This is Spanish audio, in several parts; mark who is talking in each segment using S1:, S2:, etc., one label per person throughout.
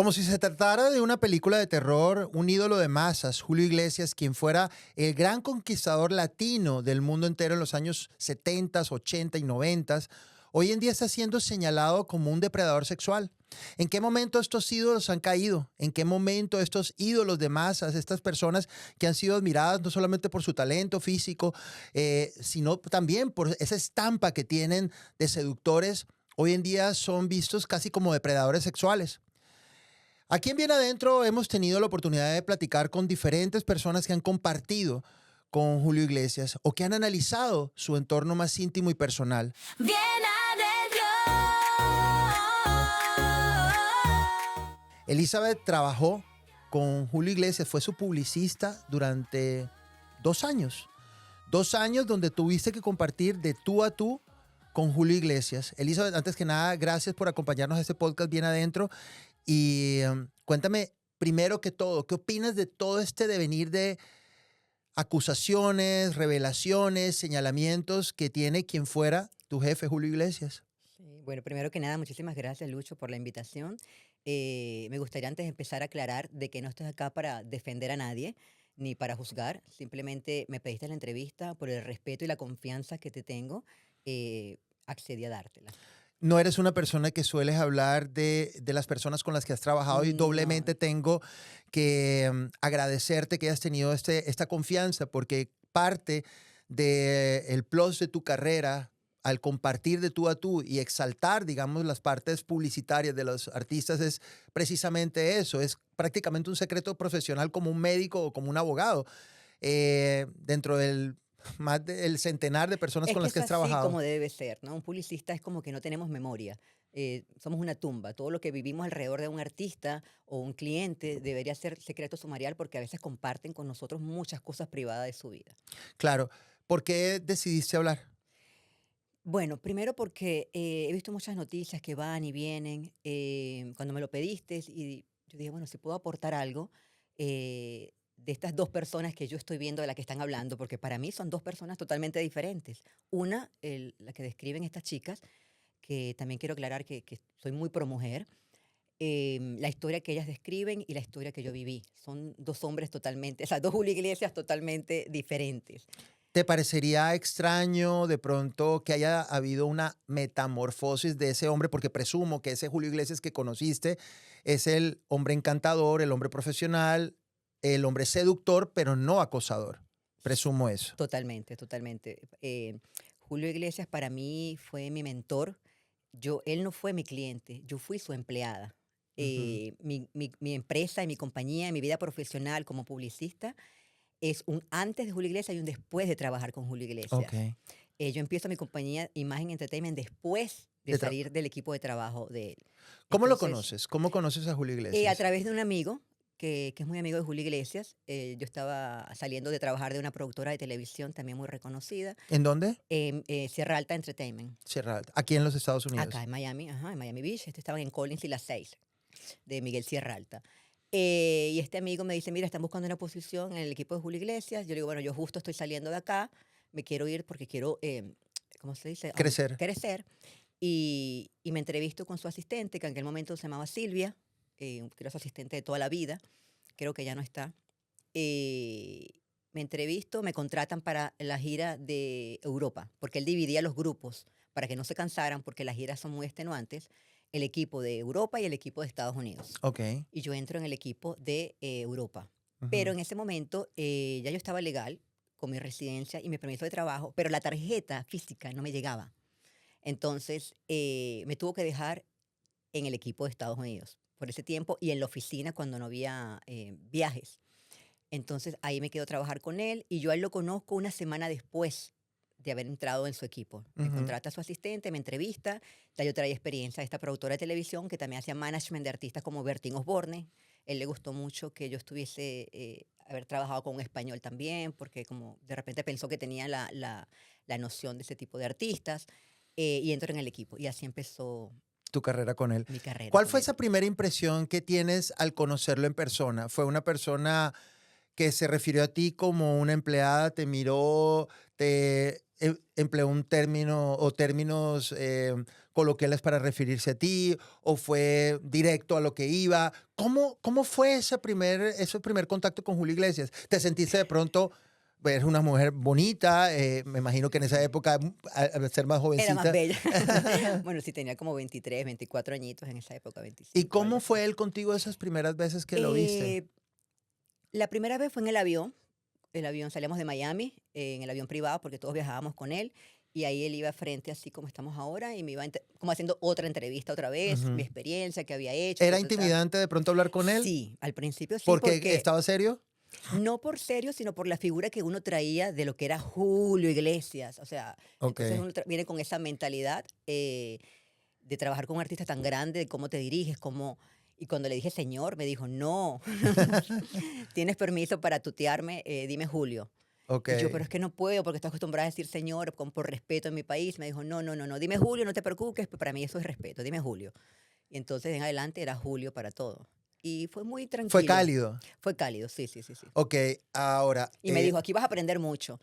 S1: Como si se tratara de una película de terror, un ídolo de masas, Julio Iglesias, quien fuera el gran conquistador latino del mundo entero en los años 70, 80 y 90, hoy en día está siendo señalado como un depredador sexual. ¿En qué momento estos ídolos han caído? ¿En qué momento estos ídolos de masas, estas personas que han sido admiradas no solamente por su talento físico, sino también por esa estampa que tienen de seductores, hoy en día son vistos casi como depredadores sexuales? Aquí en Bien Adentro hemos tenido la oportunidad de platicar con diferentes personas que han compartido con Julio Iglesias o que han analizado su entorno más íntimo y personal.
S2: Bien adentro.
S1: Elizabeth trabajó con Julio Iglesias, fue su publicista durante 2 años. 2 años donde tuviste que compartir de tú a tú con Julio Iglesias. Elizabeth, antes que nada, gracias por acompañarnos a este podcast Bien Adentro. Y cuéntame, primero que todo, ¿qué opinas de todo este devenir de acusaciones, revelaciones, señalamientos que tiene quien fuera tu jefe, Julio Iglesias?
S3: Sí, bueno, primero que nada, muchísimas gracias, Lucho, por la invitación. Me gustaría antes de empezar a aclarar de que no estoy acá para defender a nadie ni para juzgar. Simplemente me pediste la entrevista por el respeto y la confianza que te tengo. Accedí a dártela.
S1: No eres una persona que sueles hablar de las personas con las que has trabajado y
S3: No,
S1: doblemente tengo que agradecerte que hayas tenido esta confianza porque parte del plus de tu carrera al compartir de tú a tú y exaltar, digamos, las partes publicitarias de los artistas es precisamente eso, es prácticamente un secreto profesional como un médico o como un abogado. Dentro del más del centenar de personas
S3: es
S1: con
S3: que
S1: las
S3: es
S1: que has
S3: así
S1: trabajado.
S3: como debe ser, ¿no? Un publicista es como que no tenemos memoria. Somos una tumba. Todo lo que vivimos alrededor de un artista o un cliente debería ser secreto sumarial porque a veces comparten con nosotros muchas cosas privadas de su vida.
S1: Claro. ¿Por qué decidiste hablar?
S3: Bueno, primero porque he visto muchas noticias que van y vienen. Cuando me lo pediste y yo dije, bueno, si puedo aportar algo de estas dos personas que yo estoy viendo de las que están hablando, porque para mí son dos personas totalmente diferentes. Una, la que describen estas chicas, que también quiero aclarar que soy muy pro mujer. La historia que ellas describen y la historia que yo viví. Son dos hombres totalmente, o sea, dos Julio Iglesias totalmente diferentes.
S1: ¿Te parecería extraño de pronto que haya habido una metamorfosis de ese hombre? Porque presumo que ese Julio Iglesias que conociste es el hombre encantador, el hombre profesional, el hombre seductor, pero no acosador. Presumo eso.
S3: Totalmente, totalmente. Julio Iglesias para mí fue mi mentor. Él no fue mi cliente, yo fui su empleada.
S1: Ujú.
S3: Mi empresa y mi compañía, mi vida profesional como publicista, es un antes de Julio Iglesias y un después de trabajar con Julio
S1: Ok.
S3: Iglesias. Yo empiezo mi compañía Imagen Entertainment después de
S1: De tra-
S3: salir del equipo de trabajo de él.
S1: ¿Cómo lo
S3: Entonces,
S1: conoces? ¿Cómo conoces a Julio
S3: a
S1: Iglesias?
S3: través de un amigo que es muy amigo de Julio Iglesias, yo estaba saliendo de trabajar de una productora de televisión también muy reconocida,
S1: ¿En dónde?
S3: Sierra Alta Entertainment,
S1: Sierra Alta. Aquí en los Estados
S3: acá
S1: Unidos.
S3: en Miami, ajá, en Miami Beach. Estaban en Collins y Las 6 de Miguel Sierra Alta. Y este amigo me dice, mira, están buscando una posición en el equipo de Julio Iglesias. Yo le digo, bueno, yo justo estoy saliendo de acá, me quiero ir porque quiero, ¿cómo se dice?
S1: Crecer.
S3: Crecer. Y me entrevisto con su asistente, que en aquel momento se llamaba Silvia, que era su asistente de toda la vida, creo que ya no está. Eh, Me entrevisto, me contratan para la gira de Europa, porque él dividía los grupos para que no se cansaran, porque las giras son muy extenuantes, el equipo de Europa y el equipo de Estados Unidos.
S1: Ok.
S3: Y yo entro en el equipo de Europa. Pero
S1: Ujú.
S3: en ese momento ya yo estaba legal con mi residencia y mi permiso de trabajo, pero la tarjeta física no me llegaba. Entonces me tuvo que dejar en el equipo de Estados Unidos por ese tiempo y en la oficina cuando no había viajes. Entonces ahí me quedo a trabajar con él y yo a él lo conozco una semana después de haber entrado en su equipo. Me
S1: Ujú.
S3: contrata su asistente, me entrevista, ya yo traía experiencia de esta productora de televisión que también hacía management de artistas como Bertín Osborne. Él le gustó mucho que yo estuviese, haber trabajado con un español también, porque como de repente pensó que tenía la noción de ese tipo de artistas, y entro en el equipo. Y así empezó
S1: Tu carrera con él.
S3: mi carrera
S1: ¿Cuál
S3: con
S1: fue
S3: él.
S1: esa primera impresión que tienes al conocerlo en persona? ¿Fue una persona que se refirió a ti como una empleada, te miró, te empleó un término o términos coloquiales para referirse a ti o fue directo a lo que iba? ¿Cómo fue ese primer contacto con Julio Iglesias? ¿Te sentiste de pronto, eres una mujer bonita, me imagino que en esa época, al ser más
S3: Era más
S1: jovencita,
S3: bella. Bueno, sí, tenía como 23, 24 añitos en esa época,
S1: ¿y
S3: 25, algo
S1: cómo
S3: así.
S1: fue él contigo esas primeras veces que lo viste?
S3: Eh, la primera vez fue en el avión, salíamos de Miami, en el avión privado, porque todos viajábamos con él, y ahí él iba frente, así como estamos ahora, y me iba como haciendo otra entrevista otra vez, mi
S1: Ujú.
S3: experiencia que había hecho,
S1: ¿Era
S3: ta, ta, ta.
S1: intimidante de pronto hablar con él?
S3: Sí, al principio sí,
S1: ¿Porque
S3: porque
S1: estaba serio?
S3: no por serio, sino por la figura que uno traía de lo que era Julio Iglesias. O sea,
S1: Ok.
S3: entonces uno viene con esa mentalidad de trabajar con un artista tan grande, de cómo te diriges, cómo... Y cuando le dije señor, me dijo, no, tienes permiso para tutearme, dime Julio.
S1: Ok.
S3: Y yo, pero es que no puedo porque estoy acostumbrada a decir señor por respeto en mi país. Me dijo, no, no, no, no, dime Julio, no te preocupes, pues para mí eso es respeto, dime Julio. Y entonces en adelante era Julio para todo. Y fue muy
S1: Fue
S3: tranquilo,
S1: cálido.
S3: fue cálido, sí, sí, sí, sí.
S1: Ok, ahora,
S3: Y me dijo, aquí vas a aprender mucho.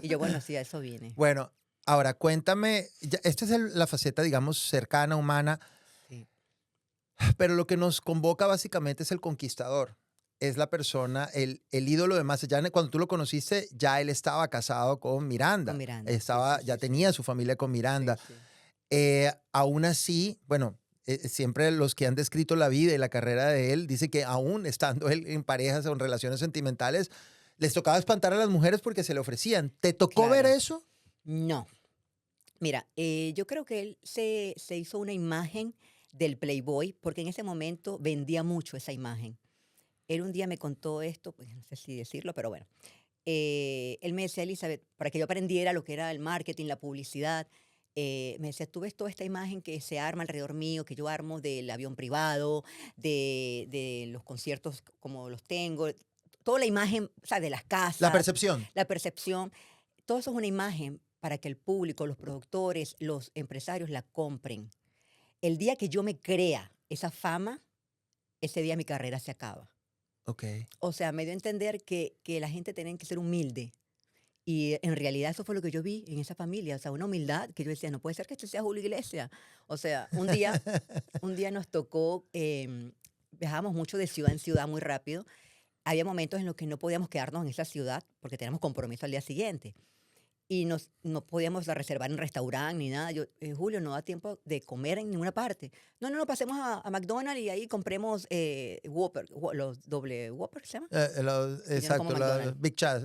S3: Y yo, bueno, sí, a eso vine.
S1: bueno, ahora cuéntame, esta es la faceta, digamos, cercana, humana,
S3: Sí,
S1: pero lo que nos convoca básicamente es el conquistador. Es la persona, el ídolo de masa. Cuando tú lo conociste, ya él estaba casado con
S3: con
S1: Miranda.
S3: Miranda, sí, sí,
S1: Ya
S3: sí, sí.
S1: tenía su familia con
S3: Sí,
S1: Miranda.
S3: sí.
S1: Aún así, bueno, siempre los que han descrito la vida y la carrera de él dicen que aún estando él en parejas o en relaciones sentimentales, les tocaba espantar a las mujeres porque se le ofrecían. ¿Te tocó ver
S3: Claro.
S1: eso?
S3: No. Mira, yo creo que él se hizo una imagen del Playboy porque en ese momento vendía mucho esa imagen. Él un día me contó esto, pues no sé si decirlo, pero bueno. Él me decía, Elizabeth, para que yo aprendiera lo que era el marketing, la publicidad, me decía, tú ves toda esta imagen que se arma alrededor mío, que yo armo del avión privado, de los conciertos como los tengo, toda la imagen, o sea, de las
S1: La
S3: casas,
S1: percepción.
S3: la percepción, todo eso es una imagen para que el público, los productores, los empresarios la compren. El día que yo me crea esa fama, ese día mi carrera se acaba.
S1: Ok.
S3: O sea, me dio a entender que la gente tenía que ser humilde. Y en realidad eso fue lo que yo vi en esa familia, o sea, una humildad que yo decía, no puede ser que este sea Julio Iglesias. O sea, un día nos tocó, viajábamos mucho de ciudad en ciudad muy rápido. Había momentos en los que no podíamos quedarnos en esa ciudad porque teníamos compromiso al día siguiente. Y no podíamos reservar en restaurante ni nada. Yo, Julio, no da tiempo de comer en ninguna parte. No, no, no, pasemos a McDonald's y ahí compremos Whopper, los doble Whopper, ¿se llama? Que yo no como
S1: Exacto, la
S3: McDonald's.
S1: Big Chat,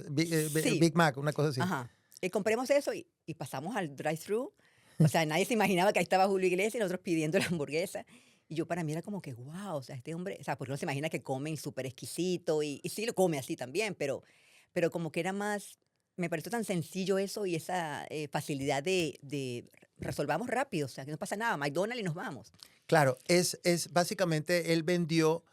S3: Sí,
S1: Big Mac, una cosa así.
S3: ajá. Compremos eso y pasamos al drive-thru. O sea, nadie se imaginaba que ahí estaba Julio Iglesias y nosotros pidiendo la hamburguesa. Y yo para mí era como que, wow, o sea, este hombre, o sea, porque uno se imagina que come súper exquisito y sí lo come así también, pero como que era más, me pareció tan sencillo eso y esa facilidad de resolvamos rápido, o sea, que no pasa nada, McDonald's y nos vamos.
S1: Claro, es básicamente, él vendió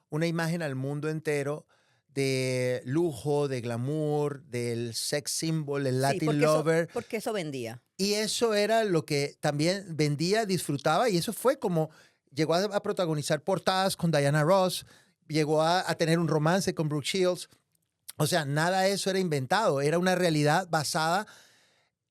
S1: una imagen al mundo entero de lujo, de glamour, del sex symbol, el
S3: Sí,
S1: Latin lover.
S3: porque eso vendía.
S1: Y eso era lo que también vendía, disfrutaba, y eso fue como llegó a protagonizar portadas con Diana Ross, llegó a tener un romance con Brooke Shields. O sea, nada de eso era inventado, era una realidad basada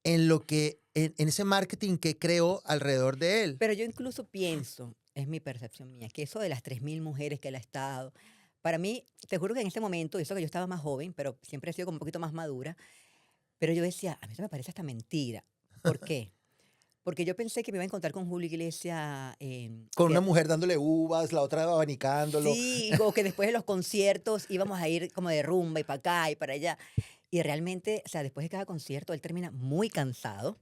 S1: en lo que, en ese marketing que creó alrededor de él.
S3: Pero yo incluso pienso, es mi percepción mía, que eso de las 3000 mujeres que él ha estado, para mí, te juro que en ese momento, y eso que yo estaba más joven, pero siempre he sido como un poquito más madura, pero yo decía, a mí eso me parece hasta mentira. ¿Por qué? Porque yo pensé que me iba a encontrar con Julio Iglesias,
S1: Con una mujer dándole uvas, la otra abanicándolo.
S3: sí, o que después de los conciertos íbamos a ir como de rumba y para acá y para allá. Y realmente, o sea, después de cada concierto, él termina muy cansado.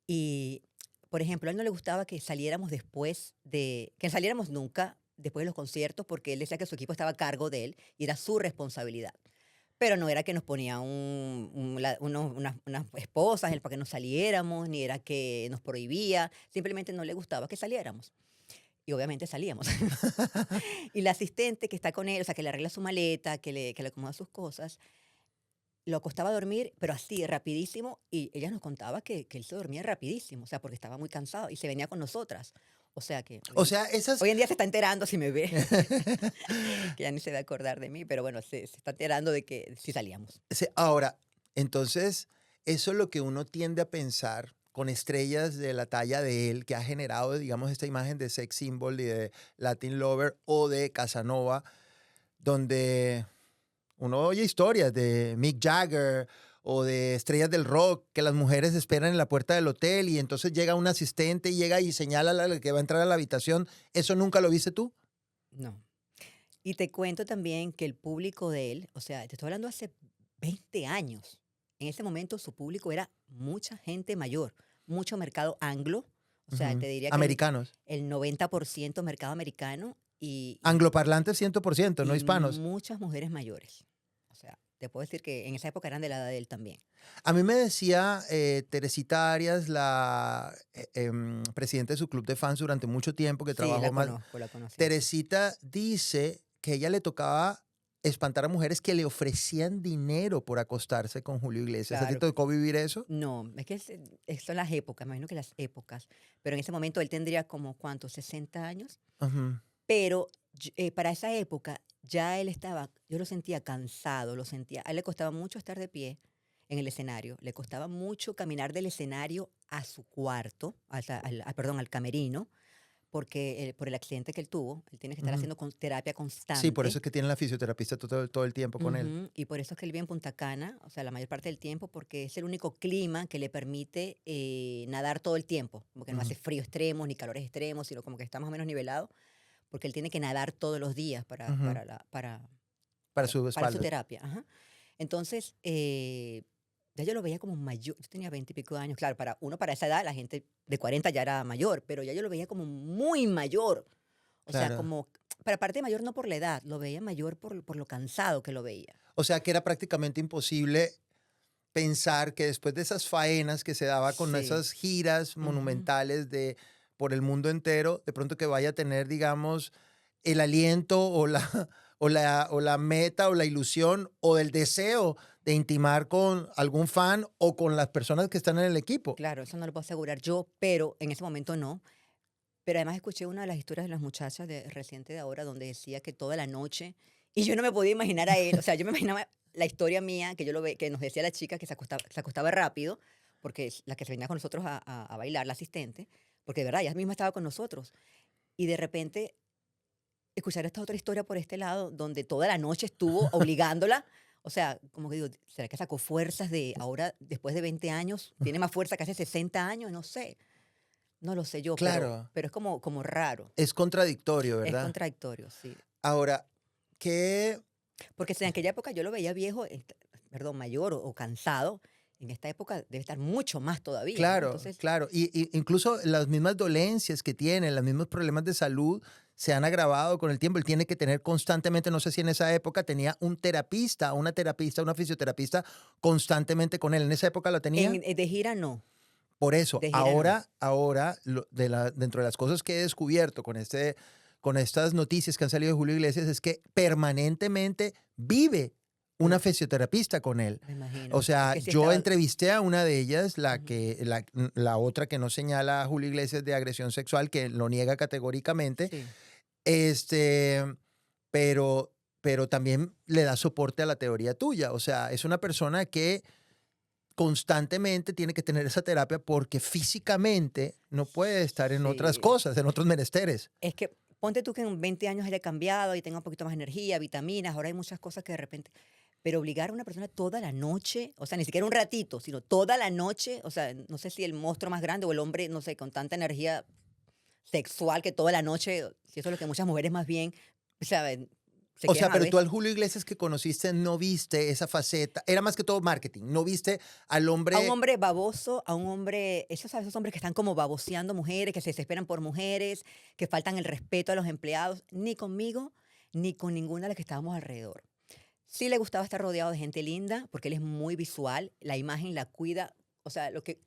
S3: Y, por ejemplo, a él no le gustaba que saliéramos que saliéramos nunca después de los conciertos, porque él decía que su equipo estaba a cargo de él y era su responsabilidad. Pero no era que nos ponía unas esposas para que no saliéramos, ni era que nos prohibía, simplemente no le gustaba que saliéramos. Y obviamente salíamos. Y la asistente que está con él, o sea, que le arregla su maleta, que le acomoda sus cosas, lo acostaba a dormir, pero así, rapidísimo, y ella nos contaba que él se dormía rapidísimo, o sea, porque estaba muy cansado, y se venía con nosotras. O sea que
S1: O sea, esas...
S3: hoy en día se está enterando si me ve, que ya ni se va a acordar de mí, pero bueno, se está enterando de que sí salíamos.
S1: Ahora, entonces, eso es lo que uno tiende a pensar con estrellas de la talla de él, que ha generado, digamos, esta imagen de sex symbol y de Latin lover o de Casanova, donde uno oye historias de Mick Jagger o de estrellas del rock que las mujeres esperan en la puerta del hotel y entonces llega un asistente y llega y señala a la que va a entrar a la habitación. ¿Eso nunca lo viste tú?
S3: No. Y te cuento también que el público de él, o sea, te estoy hablando hace 20 años. En ese momento su público era mucha gente mayor, mucho mercado anglo, o sea,
S1: Ujú.
S3: te diría que
S1: Americanos.
S3: el 90% mercado americano
S1: Angloparlantes 100%, no
S3: y
S1: hispanos.
S3: muchas mujeres mayores. O sea, te puedo decir que en esa época eran de la edad de él también.
S1: A mí me decía Teresita Arias, la presidenta de su club de fans durante mucho tiempo, que
S3: Sí, la
S1: trabajó más.
S3: conozco, la conocí.
S1: Teresita dice que a ella le tocaba espantar a mujeres que le ofrecían dinero por acostarse con Julio Iglesias. ¿A ti
S3: Claro.
S1: te tocó vivir eso?
S3: No, es que son las épocas, me imagino que las épocas. Pero en ese momento él tendría como, ¿cuánto? 60 años.
S1: Ujú.
S3: Pero para esa época ya él estaba, yo lo sentía cansado, lo sentía, a él le costaba mucho estar de pie en el escenario, le costaba mucho caminar del escenario a su cuarto, perdón, al camerino, porque por el accidente que él tuvo, él tiene que estar
S1: Ujú.
S3: haciendo terapia
S1: Sí, por
S3: constante.
S1: eso es que tiene la fisioterapista todo el tiempo con él.
S3: Ujú, y por eso es que él vive en Punta Cana, o sea, la mayor parte del tiempo, porque es el único clima que le permite nadar todo el tiempo, como que no
S1: Ujú.
S3: hace frío extremo ni calores extremos, sino como que está más o menos nivelado porque él tiene que nadar todos los días
S1: Ujú. Para su
S3: para su
S1: espalda.
S3: terapia. Ajá. Entonces, ya yo lo veía como mayor, yo tenía 20 y pico de años, claro, para esa edad la gente de 40 ya era mayor, pero ya yo lo veía como muy mayor, o sea,
S1: Claro.
S3: como, para parte de mayor no por la edad, lo veía mayor por lo cansado que lo veía.
S1: O sea que era prácticamente imposible pensar que después de esas faenas que se daba con
S3: Sí.
S1: esas giras
S3: Ujú.
S1: monumentales por el mundo entero, de pronto que vaya a tener, digamos, el aliento o la, o la meta o la ilusión o el deseo de intimar con algún fan o con las personas que están en el equipo.
S3: Claro, eso no lo puedo asegurar yo, pero en ese momento no. Pero además escuché una de las historias de las muchachas de reciente de ahora donde decía que toda la noche, y yo no me podía imaginar a él, o sea, yo me imaginaba la historia mía, que yo lo ve, que nos decía la chica que se acostaba rápido, porque es la que se venía con nosotros a bailar, la asistente, porque de verdad, ella misma estaba con nosotros. Y de repente escuchar esta otra historia por este lado, donde toda la noche estuvo obligándola. O sea, como que digo, ¿será que sacó fuerzas de ahora, después de 20 años? ¿Tiene más fuerza que hace 60 años? No sé. No lo sé yo,
S1: Claro,
S3: pero es como raro.
S1: es contradictorio,
S3: Es
S1: ¿verdad?
S3: contradictorio, sí.
S1: Ahora, ¿qué?
S3: Porque si en aquella época yo lo veía viejo, perdón, mayor o cansado, en esta época debe estar mucho más todavía, ¿no?
S1: Claro,
S3: Entonces,
S1: claro. Y incluso las mismas dolencias que tiene, los mismos problemas de salud se han agravado con el tiempo. Él tiene que tener constantemente, no sé si en esa época tenía un terapista, una fisioterapista constantemente con él. ¿En esa época la tenía?
S3: de gira no,
S1: Por eso,
S3: de gira no.
S1: ahora dentro de las cosas que he descubierto con estas noticias que han salido de Julio Iglesias es que permanentemente vive una
S3: Una-
S1: fisioterapista con él.
S3: Me
S1: O
S3: imagino. Es
S1: sea,
S3: que sí
S1: yo
S3: estaba.
S1: entrevisté a una de ellas,
S3: Ujú.
S1: la otra que no señala a Julio Iglesias de agresión sexual, que lo niega categóricamente,
S3: Sí,
S1: este, pero también le da soporte a la teoría tuya. O sea, es una persona que constantemente tiene que tener esa terapia porque físicamente no puede estar en otras
S3: sí.
S1: cosas, en otros menesteres.
S3: Es que ponte tú que en 20 años haya cambiado y tenga un poquito más de energía, vitaminas, ahora hay muchas cosas que de repente. Pero obligar a una persona toda la noche, o sea, ni siquiera un ratito, sino toda la noche, o sea, no sé si el monstruo más grande o el hombre, no sé, con tanta energía sexual que toda la noche, si eso es lo que muchas mujeres más bien, ¿saben? Se
S1: O
S3: quedan
S1: sea,
S3: a
S1: pero tú
S3: veces.
S1: al Julio Iglesias que conociste no viste esa faceta, era más que todo marketing, no viste al
S3: A un
S1: hombre,
S3: hombre baboso, a un hombre, esos hombres que están como baboseando mujeres, que se desesperan por mujeres, que faltan el respeto a los empleados, ni conmigo, ni con ninguna de las que estábamos alrededor. Sí le gustaba estar rodeado de gente linda, porque él es muy visual, la imagen la cuida, o sea, lo que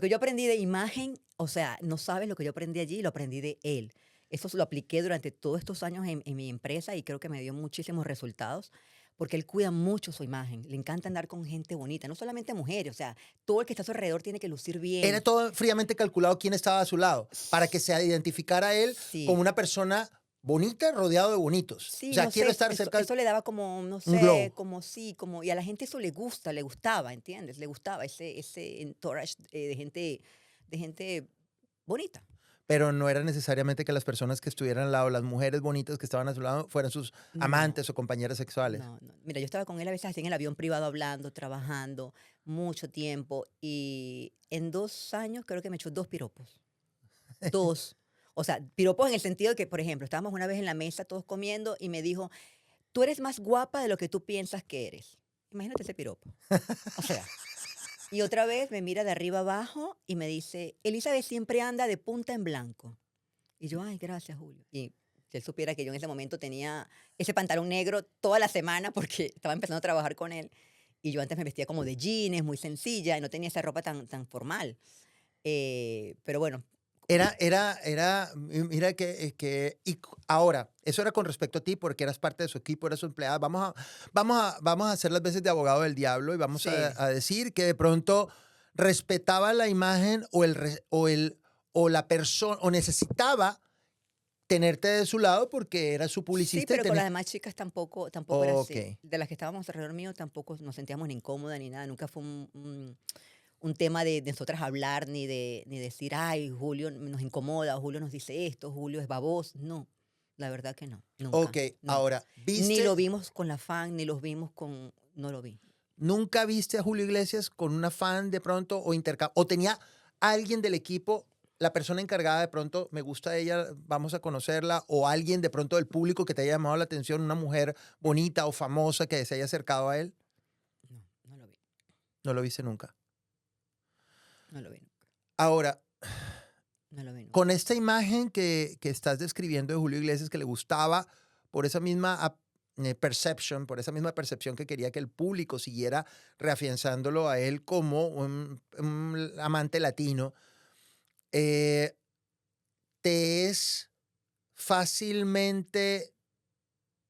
S3: yo aprendí de imagen, o sea, no sabes lo que yo aprendí allí, lo aprendí de él. Eso se lo apliqué durante todos estos años en mi empresa y creo que me dio muchísimos resultados, porque él cuida mucho su imagen, le encanta andar con gente bonita, no solamente mujeres, o sea, todo el que está a su alrededor tiene que lucir
S1: era
S3: bien.
S1: todo fríamente calculado quién estaba a su lado, para que se identificara él como
S3: Sí,
S1: una persona bonita rodeado de bonitos. O
S3: Sí,
S1: sea,
S3: no
S1: quiero
S3: sé,
S1: estar cerca
S3: eso le daba como, no
S1: un glow.
S3: sé, como sí, como, y a la gente eso le gustaba, ¿entiendes? Le gustaba ese entourage de gente bonita.
S1: Pero no era necesariamente que las personas que estuvieran al lado, las mujeres bonitas que estaban a su lado, fueran sus
S3: No,
S1: amantes o compañeras sexuales.
S3: no, no. Mira, yo estaba con él a veces así en el avión privado hablando, trabajando, mucho tiempo, y en 2 años creo que me echó 2 piropos. 2. O sea, piropos en el sentido de que, por ejemplo, estábamos una vez en la mesa todos comiendo y me dijo, tú eres más guapa de lo que tú piensas que eres. Imagínate ese piropo. O sea, y otra vez me mira de arriba abajo y me dice, Elizabeth siempre anda de punta en blanco. Y yo, ay, gracias, Julio. Y si él supiera que yo en ese momento tenía ese pantalón negro toda la semana porque estaba empezando a trabajar con él. Y yo antes me vestía como de jeans, muy sencilla, y no tenía esa ropa tan formal. Pero bueno,
S1: Mira ahora, eso era con respecto a ti porque eras parte de su equipo, eras su empleada. Vamos a hacer las veces de abogado del diablo y vamos
S3: sí.
S1: a decir que de pronto respetaba la imagen o la persona, o necesitaba tenerte de su lado porque era su
S3: Sí,
S1: publicista y
S3: pero con las
S1: tenía.
S3: demás chicas tampoco era
S1: Ok,
S3: así. De las que estábamos alrededor mío tampoco nos sentíamos ni incómodas ni nada. Nunca fue un tema de nosotras hablar ni decir, ay, Julio nos incomoda, o Julio nos dice esto, Julio es baboso. No, la verdad que no,
S1: ok.
S3: nunca, no.
S1: Ahora,
S3: Ni lo vimos con la fan, ni los vimos con, no lo vi.
S1: ¿nunca viste a Julio Iglesias con una fan de pronto o tenía alguien del equipo, la persona encargada de pronto, me gusta ella, vamos a conocerla, o alguien de pronto del público que te haya llamado la atención, una mujer bonita o famosa que se haya acercado a él?
S3: No, no lo vi,
S1: No lo viste nunca.
S3: no lo vi nunca,
S1: Ahora,
S3: no lo vi
S1: con
S3: nunca.
S1: esta imagen que estás describiendo de Julio Iglesias, que le gustaba por esa misma perception, por esa misma percepción que quería que el público siguiera reafianzándolo a él como un amante latino, eh, te es fácilmente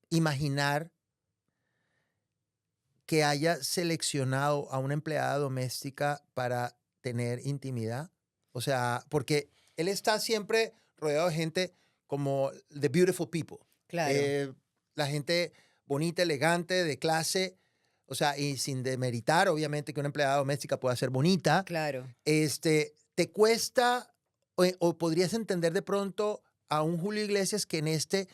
S1: imaginar que haya seleccionado a una empleada doméstica para tener intimidad. O sea, porque él está siempre rodeado de gente como the beautiful people.
S3: Claro,
S1: Eh, la gente bonita, elegante, de clase. O sea, y sin demeritar, obviamente, que una empleada doméstica pueda ser bonita.
S3: claro.
S1: ¿Te cuesta o podrías entender de pronto a un Julio Iglesias que en este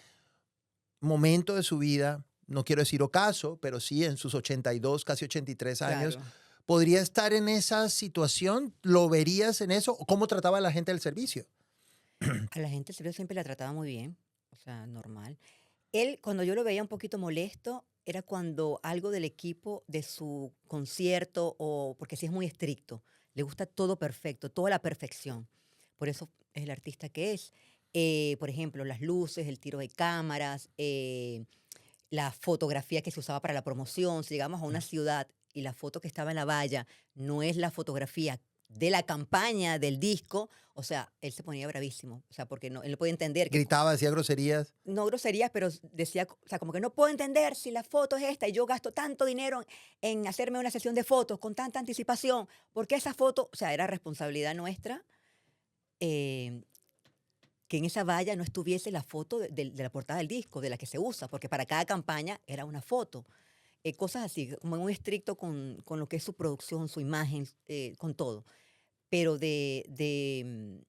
S1: momento de su vida, no quiero decir ocaso, pero sí en sus 82, casi 83 años,
S3: Claro.
S1: podría estar en esa situación? ¿Lo verías en eso? ¿Cómo trataba a la gente del servicio?
S3: A la gente siempre la trataba muy bien, o sea, normal. Él, cuando yo lo veía un poquito molesto, era cuando algo del equipo de su concierto, o porque sí es muy estricto, le gusta todo perfecto, toda la perfección. Por eso es el artista que es. Por ejemplo, las luces, el tiro de cámaras, la fotografía que se usaba para la promoción. Si llegamos a una ciudad y la foto que estaba en la valla no es la fotografía de la campaña del disco, o sea, él se ponía bravísimo, o sea, porque no, él no podía entender que
S1: Gritaba, decía groserías.
S3: no groserías, pero decía, o sea, como que no puedo entender si la foto es esta y yo gasto tanto dinero en hacerme una sesión de fotos con tanta anticipación, porque esa foto, o sea, era responsabilidad nuestra eh, que en esa valla no estuviese la foto de la portada del disco, de la que se usa, porque para cada campaña era una foto. Cosas así, como muy estricto con lo que es su producción, su imagen, con todo. Pero de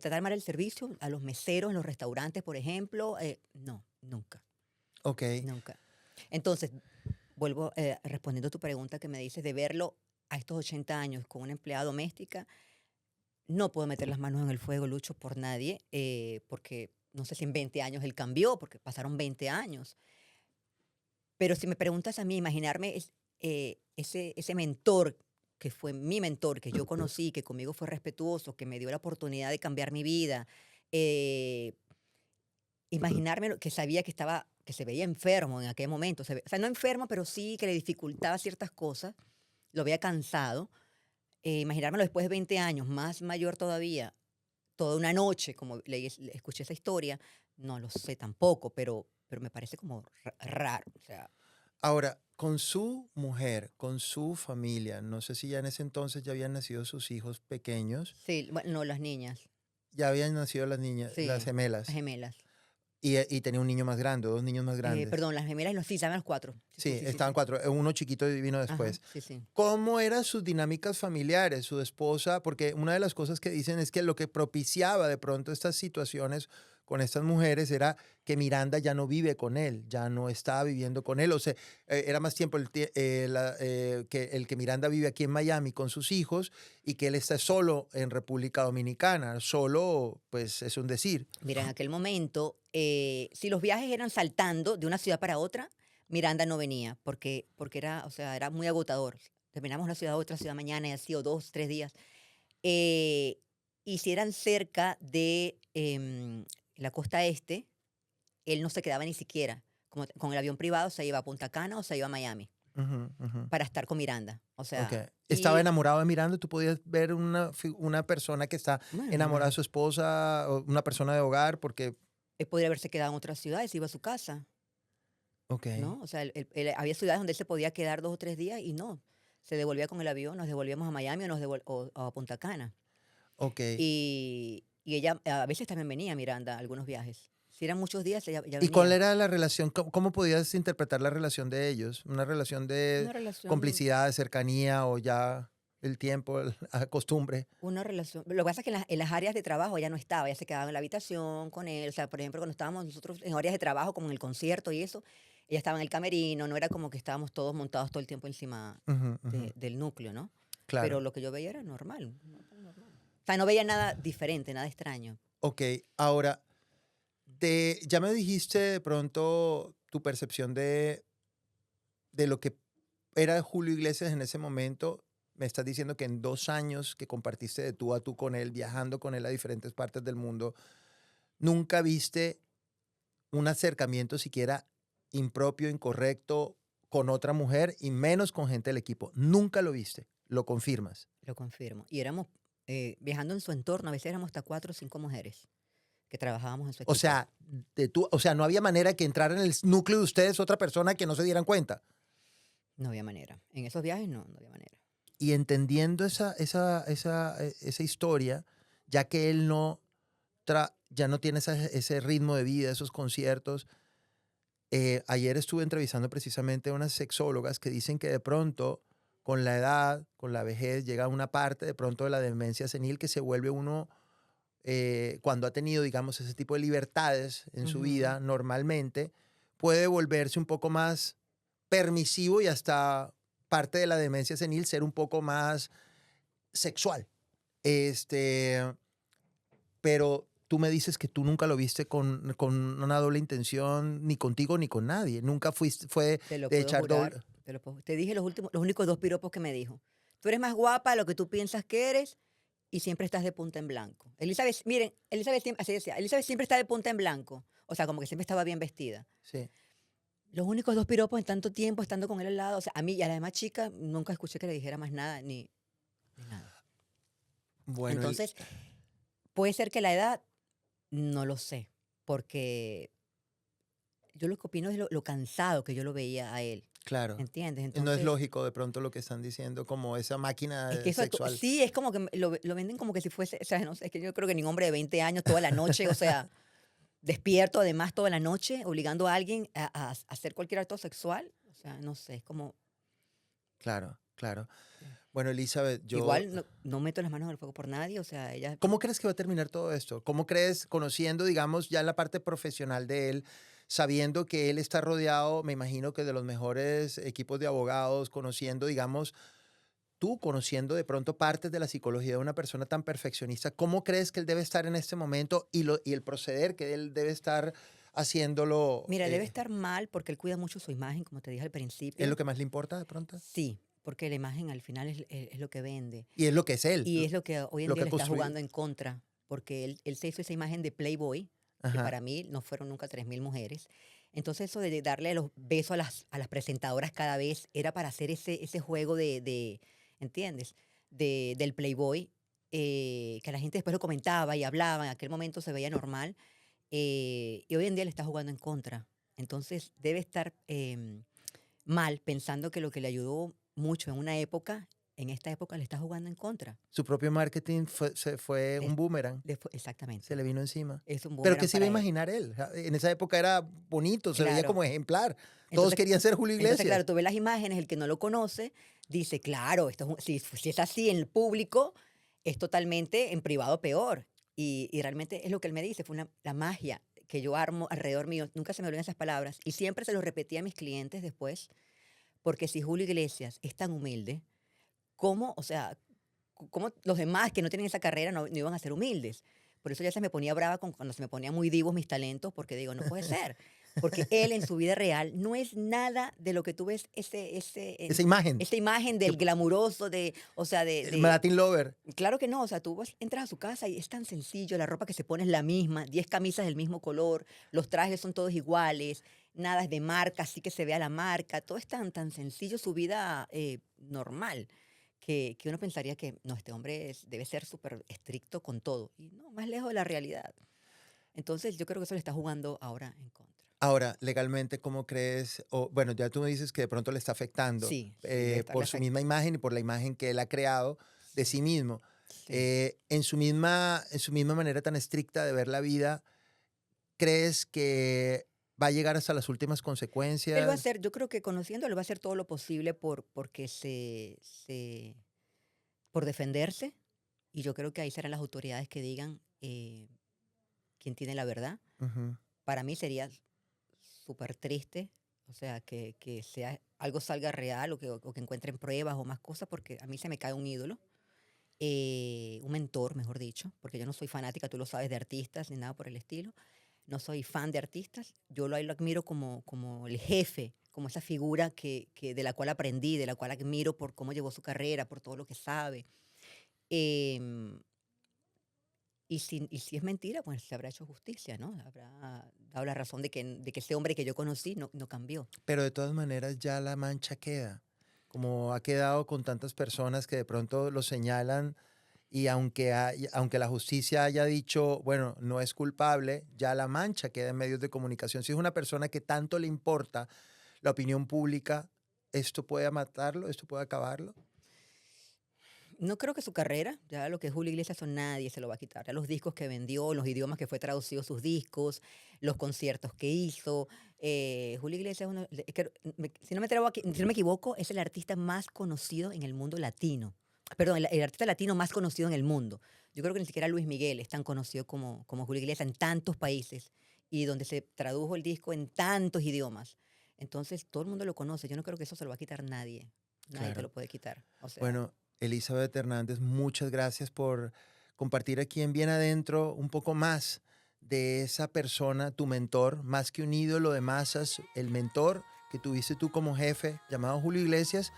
S3: tratar mal el servicio a los meseros en los restaurantes, por ejemplo, no, nunca.
S1: Ok.
S3: Nunca. Entonces, vuelvo respondiendo a tu pregunta que me dices de verlo a estos 80 años con una empleada doméstica, no puedo meter las manos en el fuego, Lucho, por nadie, porque no sé si en 20 años él cambió, porque pasaron 20 años. Pero si me preguntas a mí, imaginarme ese mentor que fue mi mentor, que yo conocí, que conmigo fue respetuoso, que me dio la oportunidad de cambiar mi vida, eh, imaginarme que sabía que estaba, que se veía enfermo en aquel momento, o sea, no enfermo, pero sí que le dificultaba ciertas cosas, lo había cansado. Imaginármelo después de 20 años, más mayor todavía, toda una noche, como escuché esa historia, no lo sé tampoco, pero me parece como raro. O sea,
S1: Ahora, con su mujer, con su familia, no sé si ya en ese entonces ya habían nacido sus hijos pequeños,
S3: sí, bueno, no, las niñas,
S1: ya habían nacido las niñas, las
S3: sí, las
S1: gemelas.
S3: gemelas.
S1: Y tenía un niño más grande, dos niños más grandes.
S3: Perdón, las gemelas sí, estaban los 4.
S1: Sí,
S3: Sí, sí, sí,
S1: estaban
S3: sí.
S1: 4. Uno chiquito y vino
S3: Ajá,
S1: después.
S3: sí, sí.
S1: ¿Cómo eran sus dinámicas familiares, su esposa? Porque una de las cosas que dicen es que lo que propiciaba de pronto estas situaciones con estas mujeres era que Miranda ya no vive con él, ya no está viviendo con él. O sea, era más tiempo que el que Miranda vive aquí en Miami con sus hijos y que él está solo en República Dominicana. Solo, pues es un decir.
S3: Mira, en aquel momento, si los viajes eran saltando de una ciudad para otra, Miranda no venía, porque era, o sea, era muy agotador. Terminamos una ciudad a otra ciudad mañana y así, o 2, 3 días. Eh, y si eran cerca de la costa este, él no se quedaba ni siquiera. Como con el avión privado se iba a Punta Cana o se iba a Miami
S1: Ujú, ujú.
S3: para estar con Miranda. O
S1: Ok.
S3: sea,
S1: Estaba
S3: y
S1: enamorado de Miranda. Tú podías ver una persona que está
S3: bueno,
S1: enamorada de
S3: normal.
S1: su esposa, o una persona de hogar, porque.
S3: Él podría haberse quedado en otra ciudad y se iba a su casa.
S1: Ok.
S3: ¿No? O sea, había ciudades donde él se podía quedar 2 o 3 días y no, se devolvía con el avión, nos devolvíamos a Miami o a Punta Cana.
S1: Ok.
S3: Y ella a veces también venía, Miranda, a algunos viajes. Si eran muchos días, ella
S1: ¿Y cuál
S3: venía.
S1: era la relación? ¿Cómo podías interpretar la relación de ellos? ¿Una relación de
S3: Una relación
S1: complicidad, de cercanía o ya el tiempo, la costumbre?
S3: una relación lo que pasa es que en las áreas de trabajo ella no estaba, ella se quedaba en la habitación con él. O sea, por ejemplo, cuando estábamos nosotros en áreas de trabajo, como en el concierto y eso, ella estaba en el camerino, no era como que estábamos todos montados todo el tiempo encima
S1: Ujú, ujú.
S3: del núcleo, ¿no? Pero
S1: Claro.
S3: lo que yo veía era normal, normal. O sea, no veía nada diferente, nada extraño.
S1: Ok. Ahora, ya me dijiste de pronto tu percepción de lo que era Julio Iglesias en ese momento. Me estás diciendo que en 2 años que compartiste de tú a tú con él, viajando con él a diferentes partes del mundo, nunca viste un acercamiento siquiera impropio, incorrecto con otra mujer y menos con gente del equipo. Nunca lo viste, lo confirmas.
S3: Lo confirmo. Y éramos, viajando en su entorno, a veces éramos hasta 4 o 5 mujeres que trabajábamos en su
S1: O
S3: equipo.
S1: sea, no había manera que entrara en el núcleo de ustedes otra persona que no se dieran cuenta.
S3: No había manera. En esos viajes no, no había manera.
S1: Y entendiendo esa historia, ya que él ya no tiene ese ritmo de vida, esos conciertos. Ayer estuve entrevistando precisamente a unas sexólogas que dicen que de pronto, con la edad, con la vejez, llega una parte de pronto de la demencia senil que se vuelve uno, cuando ha tenido, digamos, ese tipo de libertades en su
S3: Ujú.
S1: vida normalmente, puede volverse un poco más permisivo y hasta parte de la demencia senil ser un poco más sexual. Este, pero tú me dices que tú nunca lo viste con una doble intención, ni contigo ni con nadie. Nunca fue
S3: Te lo
S1: de
S3: puedo
S1: echar
S3: jurar.
S1: doble.
S3: Te dije los únicos 2 piropos que me dijo. Tú eres más guapa de lo que tú piensas que eres y siempre estás de punta en blanco. Elizabeth, miren, Elizabeth siempre, así decía, Elizabeth siempre está de punta en blanco. O sea, como que siempre estaba bien vestida.
S1: Sí.
S3: Los únicos 2 piropos en tanto tiempo estando con él al lado. O sea, a mí y a la demás chica nunca escuché que le dijera más nada, ni nada.
S1: Bueno,
S3: Entonces, puede ser que la edad, no lo sé, porque yo lo que opino es lo cansado que yo lo veía a él,
S1: claro.
S3: ¿entiendes?
S1: No es
S3: Entonces,
S1: lógico de pronto lo que están diciendo, como esa máquina
S3: es que eso
S1: sexual.
S3: sí, es como que lo venden como que si fuese, o sea, no sé, es que yo creo que ningún hombre de 20 años toda la noche, o sea, despierto además toda la noche, obligando a alguien a hacer cualquier acto sexual, o sea, no sé, es como,
S1: Claro, claro.
S3: sí.
S1: Bueno, Elizabeth,
S3: Igual no meto las manos en el fuego por nadie, o sea, ella,
S1: ¿cómo crees que va a terminar todo esto? ¿Cómo crees, conociendo, digamos, ya la parte profesional de él, sabiendo que él está rodeado, me imagino que de los mejores equipos de abogados, conociendo, digamos, tú conociendo de pronto partes de la psicología de una persona tan perfeccionista, ¿cómo crees que él debe estar en este momento y el proceder que él debe estar haciéndolo?
S3: mira, debe estar mal porque él cuida mucho su imagen, como te dije al
S1: ¿Es lo
S3: principio.
S1: que más le importa de pronto?
S3: Sí, porque la imagen al final es lo que vende.
S1: Y es lo que es él,
S3: Y es lo que hoy en
S1: lo
S3: día
S1: que ha
S3: le está
S1: construido.
S3: jugando en contra, porque él se hizo esa imagen de Playboy, que
S1: Ajá,
S3: para mí no fueron nunca 3000 mujeres. Entonces eso de darle los besos a las presentadoras cada vez era para hacer ese juego ¿entiendes? Del Playboy, que la gente después lo comentaba y hablaba, en aquel momento se veía normal, y hoy en día le está jugando en contra. Entonces debe estar mal pensando que lo que le ayudó mucho en una época en esta época le está jugando en contra.
S1: Su propio marketing se fue
S3: Le-
S1: un boomerang,
S3: Exactamente.
S1: se le vino encima.
S3: Es un
S1: Pero ¿qué
S3: boomerang
S1: se iba a
S3: para él.
S1: imaginar él? En esa época era bonito, se veía
S3: Claro.
S1: como ejemplar. Todos
S3: Entonces,
S1: querían ser Julio
S3: Entonces,
S1: Iglesias.
S3: claro, tú ves las imágenes, el que no lo conoce dice, claro, si es así en el público, es totalmente en privado peor. Y realmente es lo que él me dice, fue la magia que yo armo alrededor mío. Nunca se me olvidan esas palabras. Y siempre se lo repetía a mis clientes después, porque si Julio Iglesias es tan humilde, ¿cómo, o sea, cómo los demás que no tienen esa carrera no iban a ser humildes? Por eso ya se me ponía brava cuando se me ponían muy divos mis talentos, porque digo, no puede ser. Porque él en su vida real no es nada de lo que tú ves
S1: Esa imagen,
S3: esa imagen del
S1: que-
S3: glamuroso, o sea,
S1: el Latin Lover.
S3: claro que no, o sea, entras a su casa y es tan sencillo, la ropa que se pone es la misma, 10 camisas del mismo color, los trajes son todos iguales, nada es de marca, así que se vea la marca, todo es tan sencillo, su vida normal, que uno pensaría que, no, este hombre debe ser súper estricto con todo, y no, más lejos de la realidad. Entonces yo creo que eso le está jugando ahora en contra.
S1: Ahora, legalmente, ¿cómo crees? Bueno, ya tú me dices que de pronto le está afectando
S3: Sí, sí, debe estarle
S1: por su misma imagen y por la imagen que él ha creado de sí mismo.
S3: Sí.
S1: En su misma manera tan estricta de ver la vida, ¿crees que va a llegar hasta las últimas
S3: Él va a
S1: consecuencias?
S3: hacer, yo creo que conociéndolo, va a hacer todo lo posible porque por defenderse, y yo creo que ahí serán las autoridades que digan quién tiene la verdad.
S1: Ujú.
S3: Para mí sería súper triste, o sea, que algo salga real o que encuentren pruebas o más cosas, porque a mí se me cae un ídolo, un mentor, mejor dicho, porque yo no soy fanática, tú lo sabes, de artistas ni nada por el estilo. No soy fan de artistas, yo lo admiro como el jefe, como esa figura de la cual aprendí, de la cual admiro por cómo llevó su carrera, por todo lo que sabe. Em, y si es mentira, pues se habrá hecho justicia, ¿no? Habrá dado la razón de que ese hombre que yo conocí no cambió.
S1: Pero de todas maneras ya la mancha queda, como ha quedado con tantas personas que de pronto lo señalan y aunque la justicia haya dicho, bueno, no es culpable, ya la mancha queda en medios de comunicación. Si es una persona que tanto le importa la opinión pública, ¿esto puede matarlo? ¿Esto puede acabarlo?
S3: No creo que su carrera, ya lo que es Julio Iglesias, eso nadie se lo va a quitar. Ya los discos que vendió, los idiomas que fue traducido sus discos, los conciertos que hizo. Julio Iglesias, si no me equivoco, es el artista más conocido en el mundo latino. Perdón, el artista latino más conocido en el mundo. Yo creo que ni siquiera Luis Miguel es tan conocido como Julio Iglesias en tantos países y donde se tradujo el disco en tantos idiomas. Entonces, todo el mundo lo conoce. Yo no creo que eso se lo va a quitar nadie. Nadie te
S1: Claro.
S3: lo puede quitar. O sea,
S1: Bueno, Elizabeth Hernández, muchas gracias por compartir aquí en Bien Adentro un poco más de esa persona, tu mentor, más que un ídolo de masas, el mentor que tuviste tú como jefe, llamado Julio Iglesias,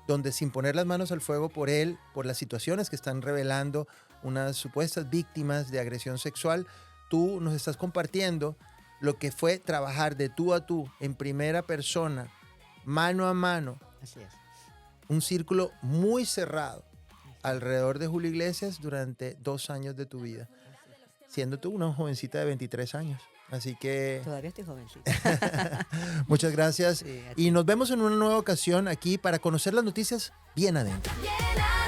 S1: donde sin poner las manos al fuego por él, por las situaciones que están revelando unas supuestas víctimas de agresión sexual, tú nos estás compartiendo lo que fue trabajar de tú a tú, en primera persona, mano a mano,
S3: así es.
S1: un círculo muy cerrado alrededor de Julio Iglesias durante 2 años de tu vida, siendo tú una jovencita de 23 años. Así que
S3: Todavía estoy jovencita.
S1: muchas gracias
S3: Sí, a
S1: y nos vemos en una nueva ocasión aquí para conocer las noticias bien adentro.
S2: Llena